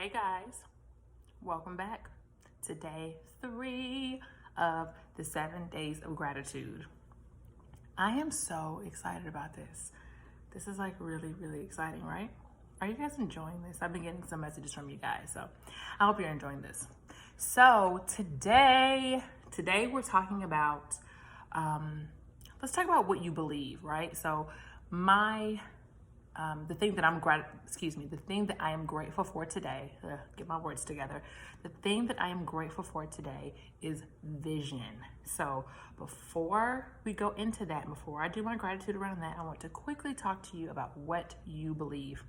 Hey guys, welcome back to day 3 of the 7 days of gratitude. I am so excited about this. This is like really exciting, right? Are you guys enjoying this? I've been getting some messages from you guys, so I hope you're enjoying this. So today we're talking about, let's talk about what you believe, right? So the thing that I am grateful for today, get my words together. The thing that I am grateful for today is vision. So before we go into that, before I do my gratitude around that, I want to quickly talk to you about what you believe.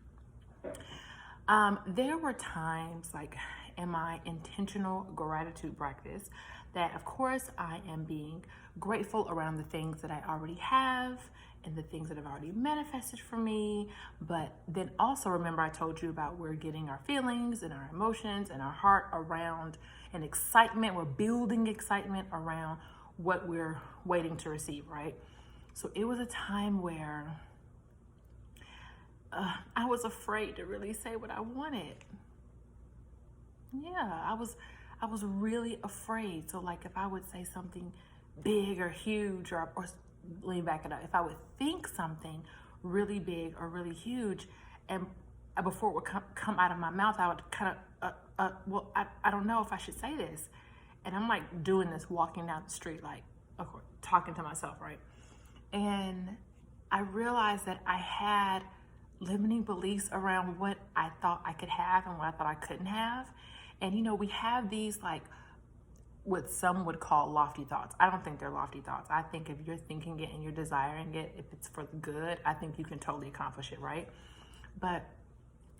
There were times like in my intentional gratitude practice that of course I am being grateful around the things that I already have and the things that have already manifested for me. But then also remember I told you about we're getting our feelings and our emotions and our heart around an excitement. We're building excitement around what we're waiting to receive, right? So it was a time where I was afraid to really say what I wanted. Yeah, I was really afraid. So like if I would say something big or huge or let me back it up. If I would think something really big or really huge and before it would come out of my mouth, I would kind of, I don't know if I should say this. And I'm like doing this, walking down the street, like talking to myself, right? And I realized that I had limiting beliefs around what I thought I could have and what I thought I couldn't have. And we have these like what some would call lofty thoughts. I don't think they're lofty thoughts. I think if you're thinking it and you're desiring it, if it's for the good, I think you can totally accomplish it, right? But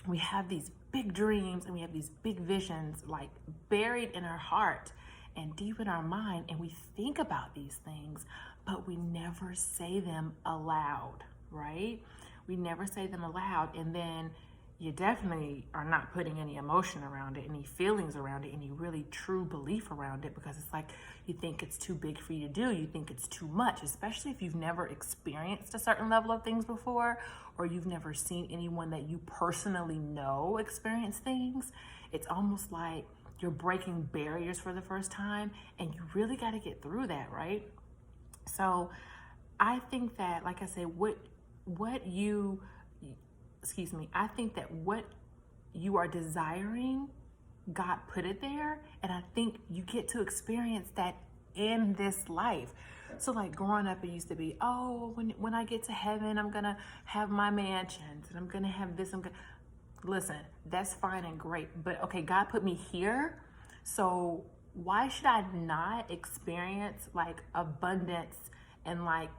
we have these big dreams and we have these big visions like buried in our heart and deep in our mind, and we think about these things, but we never say them aloud, right? We never say them aloud, and then you definitely are not putting any emotion around it, any feelings around it, any really true belief around it, because it's like you think it's too big for you to do. You think it's too much, especially if you've never experienced a certain level of things before, or you've never seen anyone that you personally know experience things. It's almost like you're breaking barriers for the first time, and you really got to get through that, right? So I think that, like I said, I think that what you are desiring, God put it there, and I think you get to experience that in this life. So like growing up, it used to be, oh, when I get to heaven, I'm gonna have my mansions and I'm gonna have this. Listen, that's fine and great, but okay, God put me here, so why should I not experience like abundance and like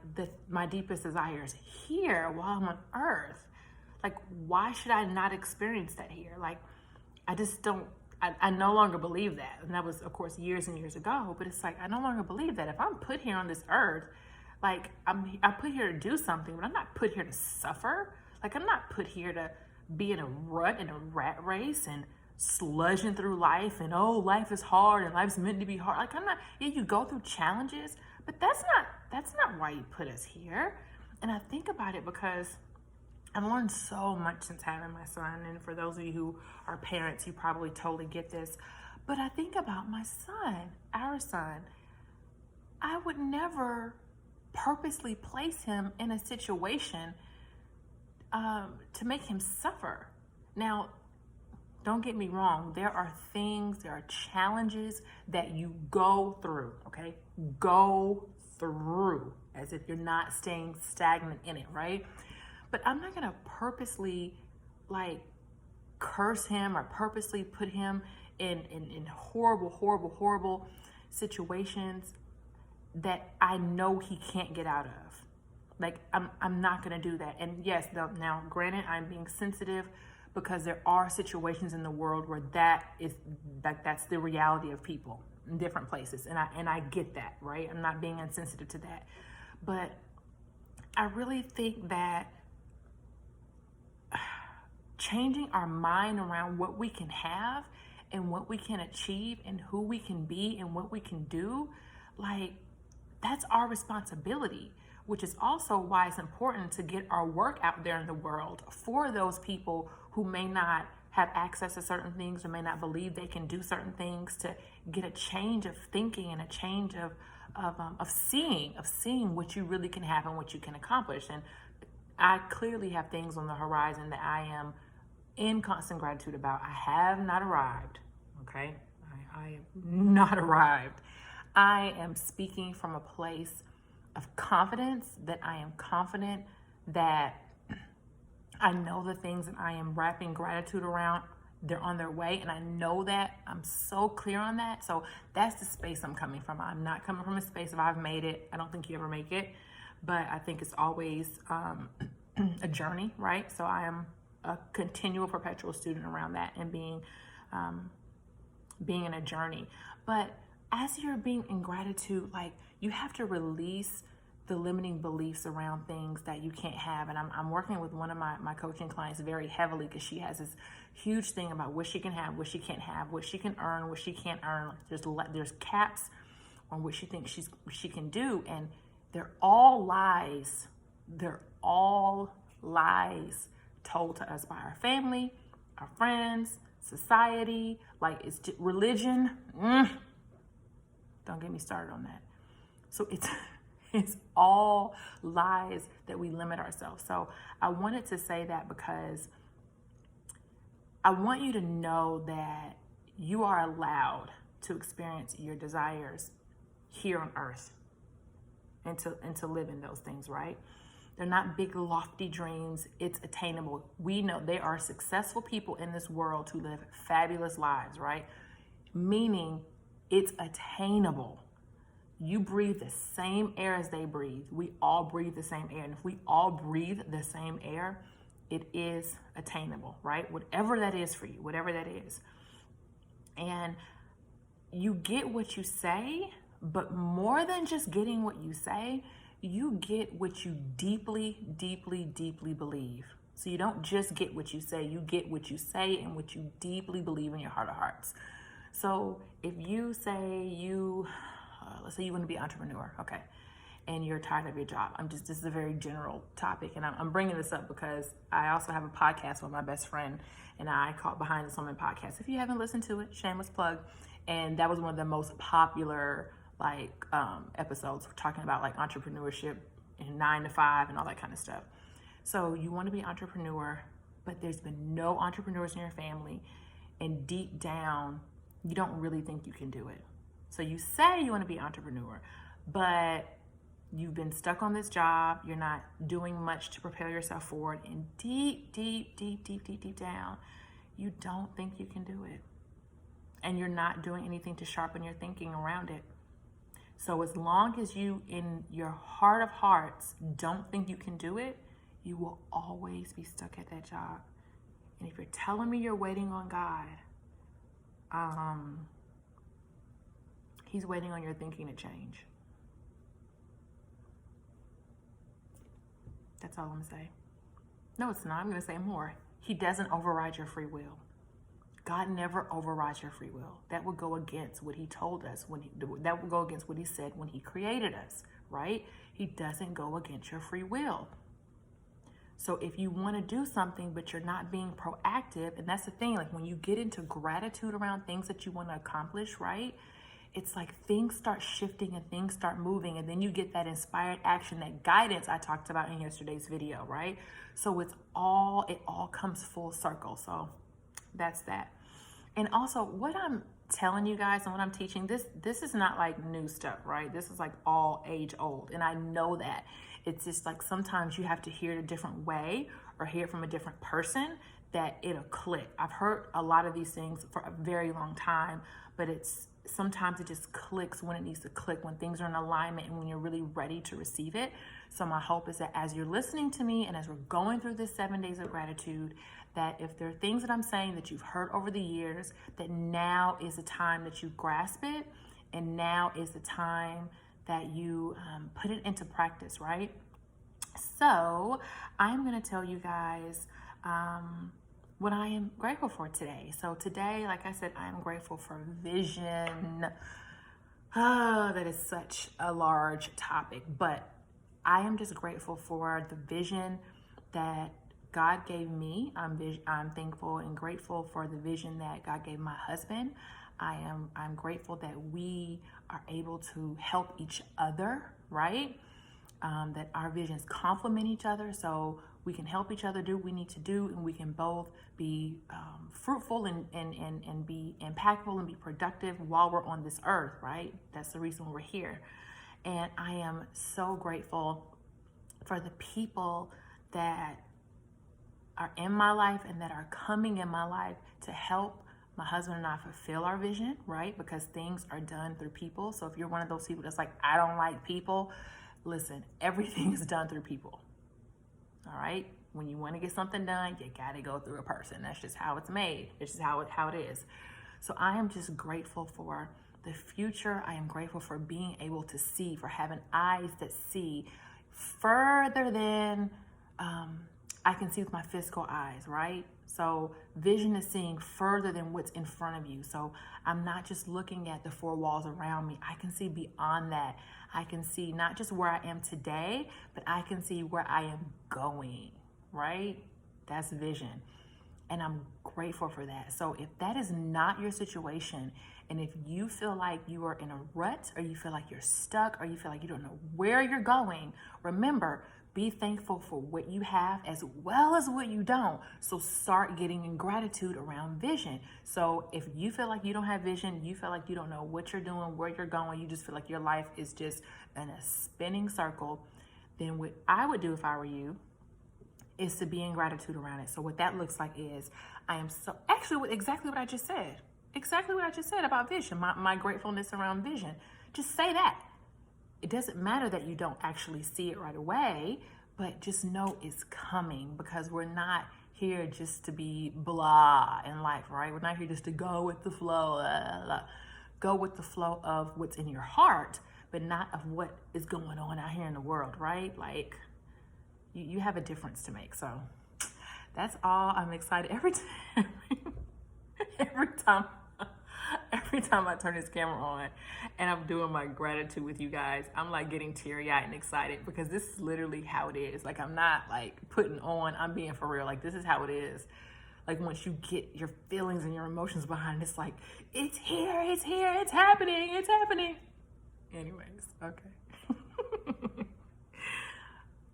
my deepest desires here while I'm on earth? Like, why should I not experience that here? Like, I just don't, I no longer believe that. And that was, of course, years and years ago, but it's like, I no longer believe that. If I'm put here on this earth, like, I'm put here to do something, but I'm not put here to suffer. Like, I'm not put here to be in a rut, in a rat race and sludging through life and, oh, life is hard and life's meant to be hard. Like, you go through challenges, but that's not why you put us here. And I think about it because I've learned so much since having my son, and for those of you who are parents, you probably totally get this. But I think about my son, our son. I would never purposely place him in a situation to make him suffer. Now, don't get me wrong. There are challenges that you go through, okay? Go through as if you're not staying stagnant in it, right? But I'm not gonna purposely like curse him or purposely put him in horrible situations that I know he can't get out of. Like I'm not gonna do that. And yes, now granted, I'm being sensitive because there are situations in the world where that's the reality of people in different places, and I get that, right? I'm not being insensitive to that, but I really think that changing our mind around what we can have and what we can achieve and who we can be and what we can do, like that's our responsibility, which is also why it's important to get our work out there in the world for those people who may not have access to certain things or may not believe they can do certain things, to get a change of thinking and a change of seeing what you really can have and what you can accomplish. And I clearly have things on the horizon that I am in constant gratitude about. I have not arrived, okay? I have not arrived. I am speaking from a place of confidence, that I am confident that I know the things that I am wrapping gratitude around, they're on their way, and I know that. I'm so clear on that. So that's the space I'm coming from. I'm not coming from a space of I've made it. I don't think you ever make it, but I think it's always a journey, right? So I am a continual, perpetual student around that, and being in a journey. But as you're being in gratitude, like, you have to release the limiting beliefs around things that you can't have. And I'm working with one of my coaching clients very heavily, because she has this huge thing about what she can have, what she can't have, what she can earn, what she can't earn. There's caps on what she thinks she can do, and they're all lies. They're all lies told to us by our family, our friends, society. Like, it's just religion. Don't get me started on that. So it's all lies that we limit ourselves. So I wanted to say that because I want you to know that you are allowed to experience your desires here on earth, and to live in those things, right? They're not big, lofty dreams. It's attainable. We know there are successful people in this world who live fabulous lives, right? Meaning it's attainable. You breathe the same air as they breathe. We all breathe the same air. And if we all breathe the same air, it is attainable, right? Whatever that is for you, whatever that is. And you get what you say, but more than just getting what you say, you get what you deeply, deeply, deeply believe. So you don't just get what you say, you get what you say and what you deeply believe in your heart of hearts. So if you say let's say you want to be an entrepreneur, okay, and you're tired of your job. This is a very general topic, and I'm bringing this up because I also have a podcast with my best friend and I called Behind the Woman podcast. If you haven't listened to it, shameless plug. And that was one of the most popular episodes, talking about like entrepreneurship and 9 to 5 and all that kind of stuff. So you want to be an entrepreneur, but there's been no entrepreneurs in your family, and deep down, you don't really think you can do it. So you say you want to be an entrepreneur, but you've been stuck on this job. You're not doing much to prepare yourself for it. And deep, deep, deep, deep, deep, deep down, you don't think you can do it. And you're not doing anything to sharpen your thinking around it. So as long as you, in your heart of hearts, don't think you can do it, you will always be stuck at that job. And if you're telling me you're waiting on God, He's waiting on your thinking to change. That's all I'm going to say. No, it's not. I'm going to say more. He doesn't override your free will. God never overrides your free will. That would go against what He told us that would go against what He said when He created us, right? He doesn't go against your free will. So if you want to do something, but you're not being proactive, and that's the thing, like when you get into gratitude around things that you want to accomplish, right? It's like things start shifting and things start moving, and then you get that inspired action, that guidance I talked about in yesterday's video, right? So it all comes full circle. So that's that. And also, what I'm telling you guys and what I'm teaching, this is not like new stuff, right? This is like all age old, and I know that. It's just like sometimes you have to hear it a different way or hear it from a different person that it'll click. I've heard a lot of these things for a very long time, but sometimes it just clicks when it needs to click, when things are in alignment and when you're really ready to receive it. So my hope is that as you're listening to me and as we're going through this 7 days of gratitude, that if there are things that I'm saying that you've heard over the years, that now is the time that you grasp it, and now is the time that you put it into practice, right? So I'm going to tell you guys what I am grateful for today. So today, like I said, I am grateful for vision. Oh, that is such a large topic, but I am just grateful for the vision that God gave me. I'm thankful and grateful for the vision that God gave my husband. I'm grateful that we are able to help each other, right? That our visions complement each other, so we can help each other do what we need to do, and we can both be fruitful and be impactful and be productive while we're on this earth, right? That's the reason we're here. And I am so grateful for the people that are in my life and that are coming in my life to help my husband and I fulfill our vision, right? Because things are done through people. So if you're one of those people that's like, I don't like people, listen, everything is done through people. All right? When you want to get something done, you got to go through a person. That's just how it's made. It's just how it is. So I am just grateful for the future. I am grateful for being able to see, for having eyes that see further than I can see with my physical eyes, right? So vision is seeing further than what's in front of you. So I'm not just looking at the four walls around me. I can see beyond that. I can see not just where I am today, but I can see where I am going, right? That's vision. And I'm grateful for that. So if that is not your situation, and if you feel like you are in a rut, or you feel like you're stuck, or you feel like you don't know where you're going, remember, be thankful for what you have as well as what you don't. So start getting in gratitude around vision. So if you feel like you don't have vision, you feel like you don't know what you're doing, where you're going, you just feel like your life is just in a spinning circle, then what I would do if I were you is to be in gratitude around it. So what that looks like is exactly what I just said. Exactly what I just said about vision, my gratefulness around vision. Just say that. It doesn't matter that you don't actually see it right away, but just know it's coming, because we're not here just to be blah in life, right? We're not here just to go with the flow. Blah, blah. Go with the flow of what's in your heart, but not of what is going on out here in the world, right? Like, you have a difference to make. So that's all. I'm excited every time I turn this camera on and I'm doing my gratitude with you guys, I'm like getting teary-eyed and excited, because this is literally how it is. Like, I'm not like putting on, I'm being for real. Like, this is how it is. Like, once you get your feelings and your emotions behind it, it's like, it's here, it's happening. Anyways, okay.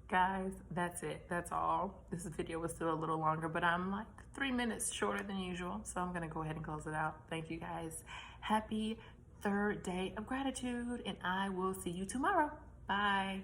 Guys, that's it. That's all. This video was still a little longer, but I'm like 3 minutes shorter than usual. So I'm going to go ahead and close it out. Thank you guys. Happy third day of gratitude, and I will see you tomorrow. Bye.